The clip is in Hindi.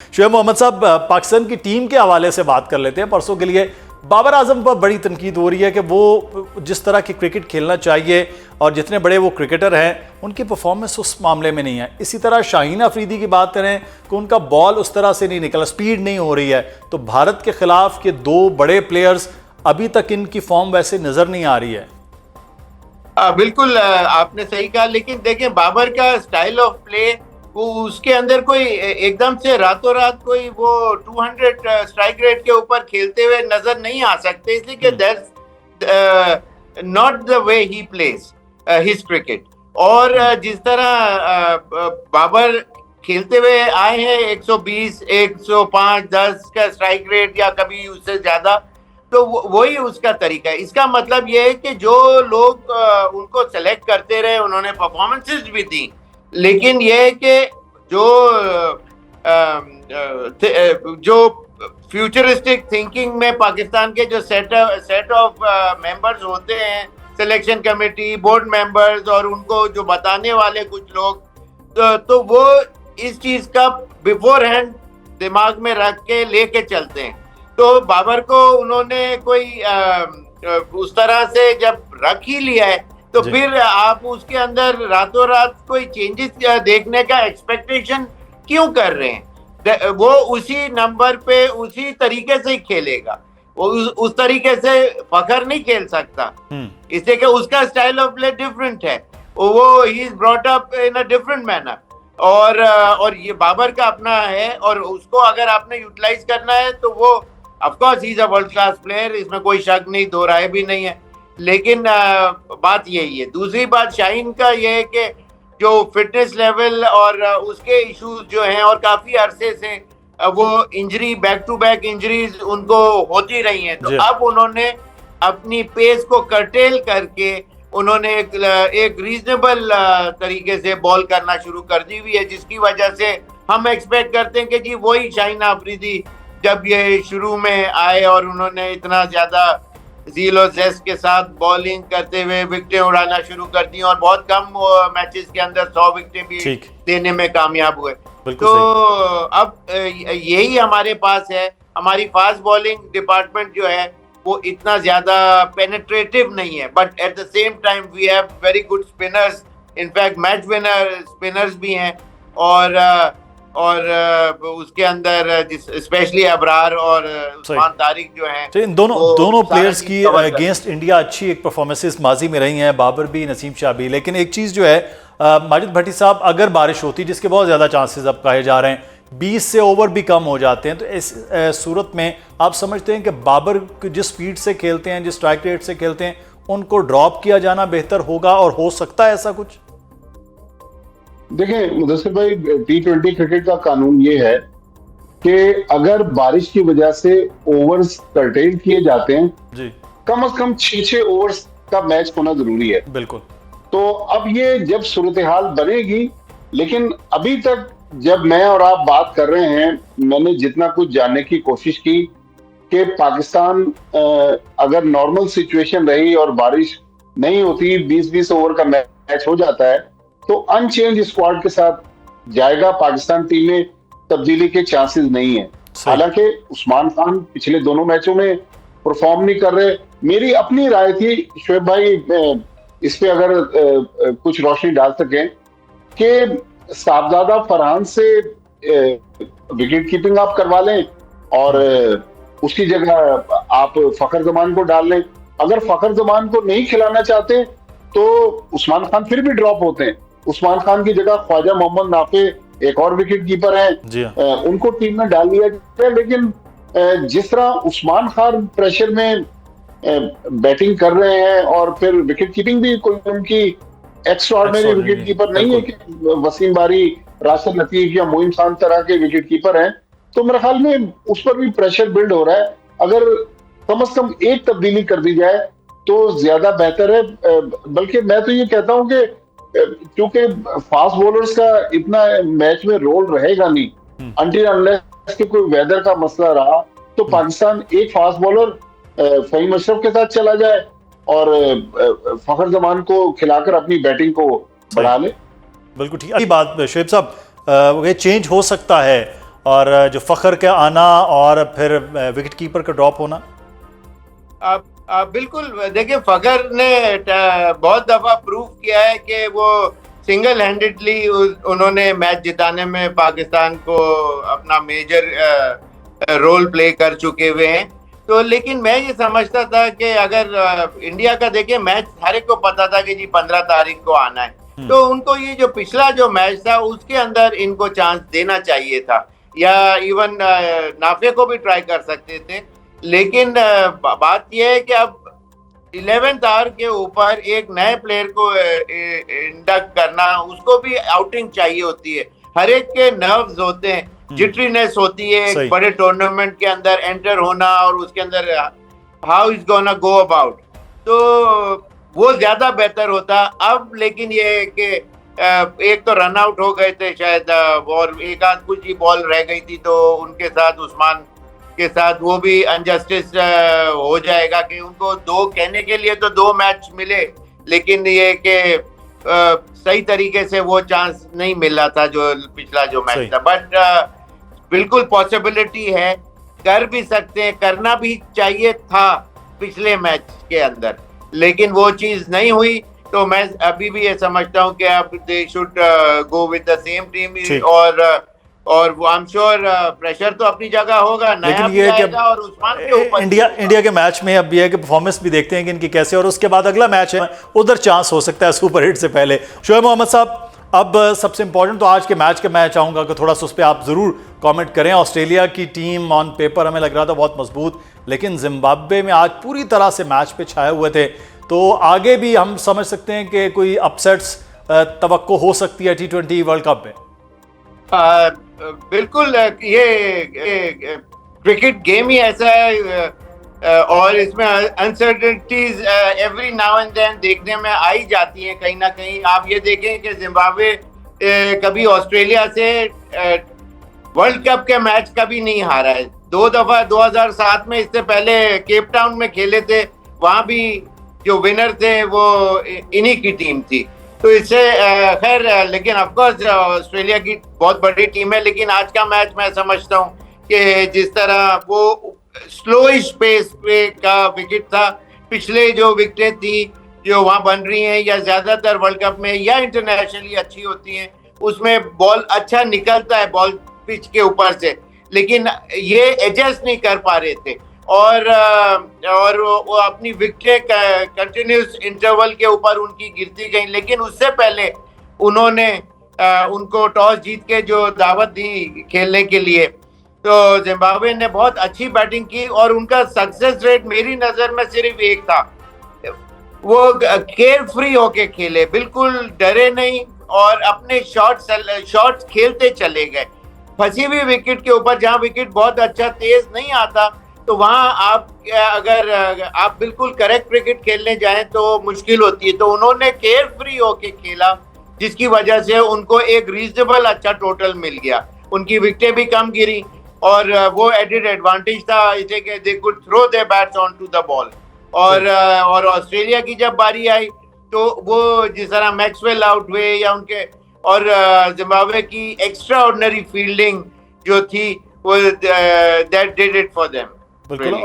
शुएब मोहम्मद साहब, पाकिस्तान की टीम के हवाले से बात कर लेते हैं। परसों के लिए बाबर आजम पर बड़ी तनकीद हो रही है कि वो जिस तरह की क्रिकेट खेलना चाहिए और जितने बड़े वो क्रिकेटर हैं उनकी परफॉर्मेंस उस मामले में नहीं है। इसी तरह शाहीन अफरीदी की बात करें कि उनका बॉल उस तरह से नहीं निकला, स्पीड नहीं हो रही है। तो भारत के खिलाफ के दो बड़े प्लेयर्स, अभी तक इनकी फॉर्म वैसे नजर नहीं आ रही है। बिल्कुल आपने सही कहा, लेकिन देखें बाबर का स्टाइल ऑफ प्ले, वो उसके अंदर कोई एकदम से रातों रात कोई वो 200 स्ट्राइक रेट के ऊपर खेलते हुए नजर नहीं आ सकते, इसलिए कि that's not the way he plays his cricket. और जिस तरह बाबर खेलते हुए आए हैं 120, 105, 10 का स्ट्राइक रेट या कभी उससे ज्यादा, तो वही उसका तरीका है। इसका मतलब ये है कि जो लोग उनको सेलेक्ट करते रहे उन्होंने परफॉर्मेंसेस भी दी, लेकिन ये है कि जो फ्यूचरिस्टिक थिंकिंग में पाकिस्तान के जो सेट ऑफ मेंबर्स होते हैं, सिलेक्शन कमेटी, बोर्ड मेंबर्स और उनको जो बताने वाले कुछ लोग, तो वो इस चीज का बिफोर हैंड दिमाग में रख के लेके चलते हैं। तो बाबर को उन्होंने कोई उस तरह से जब रख ही लिया है तो फिर आप उसके अंदर रातों रात कोई चेंजेस देखने का एक्सपेक्टेशन क्यों कर रहे हैं? वो उसी नंबर पे उसी तरीके से ही खेलेगा, वो उस तरीके से फखर नहीं खेल सकता, इसलिए कि उसका स्टाइल ऑफ प्ले डिफरेंट है, वो he is brought up in a different manner. और ये बाबर का अपना है, और उसको अगर आपने यूटिलाइज करना है तो वो of course he is a world class player, इसमें कोई शक नहीं, दो राय भी नहीं है। लेकिन बात यही है। दूसरी बात शाहीन का ये है कि जो फिटनेस लेवल और उसके इश्यूज जो हैं, और काफी अरसे से वो injury, back to back injuries उनको होती रही हैं, तो अब उन्होंने अपनी पेस को कर्टेल करके उन्होंने एक रीजनेबल तरीके से बॉल करना शुरू कर दी हुई है, जिसकी वजह से हम एक्सपेक्ट करते हैं कि जी वही शाहीन अफरीदी जब ये शुरू में आए और उन्होंने इतना ज्यादा जीलो जेस्ट के साथ बॉलिंग करते हुए विकेटें उड़ाना शुरू कर दी, और बहुत कम मैचेस के अंदर 100 विकेटें भी देने में कामयाब हुए। तो अब यही हमारे पास है। हमारी फास्ट बॉलिंग डिपार्टमेंट जो है वो इतना ज्यादा पेनिट्रेटिव नहीं है, but at the same time we have very good spinners, in fact match winner spinners भी हैं, और उसके अंदर स्पेशली अबरार और उस्मान तारिक जो हैं, तो इन दोनों प्लेयर्स की अगेंस्ट इंडिया अच्छी एक परफॉर्मेंसेस माजी में रही हैं, बाबर भी, नसीम शाह भी। लेकिन एक चीज़ जो है माजिद भट्टी साहब, अगर बारिश होती, जिसके बहुत ज़्यादा चांसेस अब कहे जा रहे हैं, 20 से ओवर भी कम हो जाते हैं, तो इस सूरत में आप समझते हैं कि बाबर जिस स्पीड से खेलते हैं, जिस स्ट्राइक रेट से खेलते हैं, उनको ड्रॉप किया जाना बेहतर होगा, और हो सकता है ऐसा कुछ? देखें मुदस्सिर भाई, T20 क्रिकेट का कानून ये है कि अगर बारिश की वजह से ओवर्स कर्टेल किए जाते हैं जी, कम से कम 6 ओवर्स का मैच होना जरूरी है। बिल्कुल। तो अब ये जब सूरत हाल बनेगी, लेकिन अभी तक जब मैं और आप बात कर रहे हैं, मैंने जितना कुछ जानने की कोशिश की कि पाकिस्तान अगर नॉर्मल सिचुएशन रही और बारिश नहीं होती, 20-20 ओवर का मैच हो जाता है, तो अनचेंज स्क्वाड के साथ जाएगा पाकिस्तान टीम में, तब्दीली के चांसेस नहीं है। हालांकि उस्मान खान पिछले दोनों मैचों में परफॉर्म नहीं कर रहे। मेरी अपनी राय थी शुएब भाई, इस पे अगर कुछ रोशनी डाल सकें, कि साहबजादा फरहान से विकेट कीपिंग आप करवा लें और उसकी जगह आप फखर जमान को डाल लें। अगर फखर जमान को नहीं खिलाना चाहते तो उस्मान खान फिर भी ड्रॉप होते हैं। उस्मान खान की जगह ख्वाजा मोहम्मद नाफे एक और विकेट कीपर हैं, उनको टीम में डाल दिया जाए। लेकिन जिस तरह उस्मान खान प्रेशर में बैटिंग कर रहे हैं, और फिर विकेट कीपिंग भी कोई उनकी एक्स्ट्राऑर्डिनरी विकेट कीपर नहीं है कि वसीम बारी, राशिद लतीफ या मोइन खान तरह के विकेट कीपर हैं, तो मेरे ख्याल में उस पर भी प्रेशर बिल्ड हो रहा है। अगर कम से कम एक तब्दीली कर दी जाए तो ज्यादा बेहतर है। बल्कि मैं तो ये कहता हूं कि क्योंकि फास्ट बॉलर्स का इतना मैच में रोल रहेगा नहीं, अनटिल अनलेस कि कोई वेदर का मसला रहा, तो पाकिस्तान एक फास्ट बॉलर फहीम अशरफ के साथ चला जाए और फखर जमान को खिलाकर अपनी बैटिंग को बढ़ा ले। बिल्कुल ठीक बात शुएब साहब, ये चेंज हो सकता है और जो फ़खर का आना और फिर विकेट कीपर का ड्रॉप होना? बिल्कुल, देखिए फ़खर ने बहुत दफ़ा प्रूव किया है कि वो सिंगल हैंडेडली उन्होंने मैच जिताने में पाकिस्तान को अपना मेजर रोल प्ले कर चुके हुए हैं। तो लेकिन मैं ये समझता था कि अगर इंडिया का देखिए मैच हर एक को पता था कि जी 15 तारीख को आना है, तो उनको ये जो पिछला जो मैच था उसके अंदर इनको चांस देना चाहिए था, या इवन नाफे को भी ट्राई कर सकते थे। लेकिन बात यह है कि अब 11th आवर के ऊपर एक नए प्लेयर को इंडक्ट करना, उसको भी आउटिंग चाहिए होती है, हर एक के नर्व्स होते हैं, जिटरीनेस होती है एक बड़े टूर्नामेंट के अंदर एंटर होना और उसके अंदर how is gonna go about, तो वो ज्यादा बेहतर होता। अब लेकिन ये कि एक तो रन आउट हो गए थे शायद, और एक आध कुछ ही बॉल रह गई थी, तो उनके साथ उस्मान के साथ वो भी अनजस्टिस हो जाएगा कि उनको दो कहने के लिए तो 2 मैच मिले, लेकिन ये कि सही तरीके से वो चांस नहीं मिला था जो पिछला जो मैच था। बट बिल्कुल पॉसिबिलिटी है, कर भी सकते हैं, करना भी चाहिए था पिछले मैच के अंदर, लेकिन वो चीज नहीं हुई। तो मैं अभी भी ये समझता हूँ कि अब they should go with the same team, और आई एम श्योर प्रेशर तो अपनी जगह होगा, नया भी आएगा और उस्मान के ऊपर इंडिया के मैच में अब ये है कि परफॉर्मेंस भी देखते हैं कि इनकी कैसे, और उसके बाद अगला मैच है उधर चांस हो सकता है सुपर हिट से पहले। शोएब मोहम्मद साहब, अब सबसे इंपॉर्टेंट तो आज के मैच का मैं चाहूँगा कि थोड़ा सा उस पर आप ज़रूर कमेंट करें। ऑस्ट्रेलिया की टीम ऑन पेपर हमें लग रहा था बहुत मजबूत, लेकिन जिम्बाब्वे में आज पूरी तरह से मैच पे छाए हुए थे, तो आगे भी हम समझ सकते हैं कि कोई अपसेट्स तवक्को हो सकती है T20 वर्ल्ड कप में? बिल्कुल, ये क्रिकेट गेम ही ऐसा है, और इसमें uncertainties every now and then देखने में आ ही जाती हैं कहीं ना कहीं। आप ये देखें कि जिम्बाब्वे कभी ऑस्ट्रेलिया से वर्ल्ड कप के मैच कभी नहीं हारा है, 2 दफा 2007 में, इससे पहले केप टाउन में खेले थे, वहां भी जो विनर थे वो इन्हीं की टीम थी। तो इससे खैर, लेकिन ऑफकोर्स ऑस्ट्रेलिया की बहुत बड़ी टीम है, लेकिन आज का मैच मैं समझता हूँ कि जिस तरह वो स्लोइश पेस पे का विकेट था, पिछले जो विकेटें थी जो वहां बन रही हैं या ज्यादातर वर्ल्ड कप में या इंटरनेशनली अच्छी होती हैं, उसमें बॉल अच्छा निकलता है बॉल पिच के ऊपर से, लेकिन ये एडजस्ट नहीं कर पा रहे थे, और वो अपनी विकेट कंटिन्यूस इंटरवल के ऊपर उनकी गिरती गई। लेकिन उससे पहले उन्होंने उनको टॉस जीत के जो दावत दी खेलने के लिए, तो जिम्बाब्वे ने बहुत अच्छी बैटिंग की और उनका सक्सेस रेट मेरी नजर में सिर्फ एक था, वो केयर फ्री होके खेले, बिल्कुल डरे नहीं और अपने शॉट्स खेलते चले गए। फंसी हुई विकेट के ऊपर, जहां विकेट बहुत अच्छा तेज नहीं आता, तो वहां आप अगर आप बिल्कुल करेक्ट क्रिकेट खेलने जाएं तो मुश्किल होती है। तो उन्होंने केयर फ्री होके खेला, जिसकी वजह से उनको एक रीजनेबल अच्छा टोटल मिल गया, उनकी विकेटें भी कम गिरी और वो एडेड एडवांटेज था इसे कि they could throw their bats on to the ball. और ऑस्ट्रेलिया की जब बारी आई तो वो जिस तरह मैक्सवेल आउट हुए या उनके, और जिम्बाब्वे की एक्स्ट्रा ऑर्डिनरी फील्डिंग जो थी वो that did it for them. बिल्कुल।